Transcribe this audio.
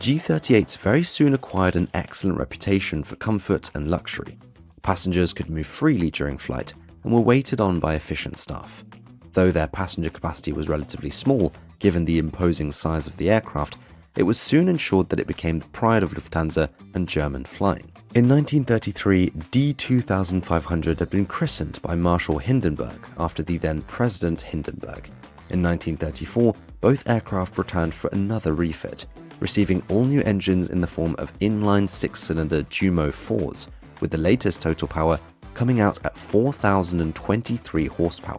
G38s very soon acquired an excellent reputation for comfort and luxury. Passengers could move freely during flight and were waited on by efficient staff. Though their passenger capacity was relatively small, given the imposing size of the aircraft, it was soon ensured that it became the pride of Lufthansa and German flying. In 1933, D2500 had been christened by Marshal Hindenburg after the then President Hindenburg. In 1934, both aircraft returned for another refit, receiving all new engines in the form of inline six-cylinder Jumo 4s, with the latest total power coming out at 4,023 horsepower.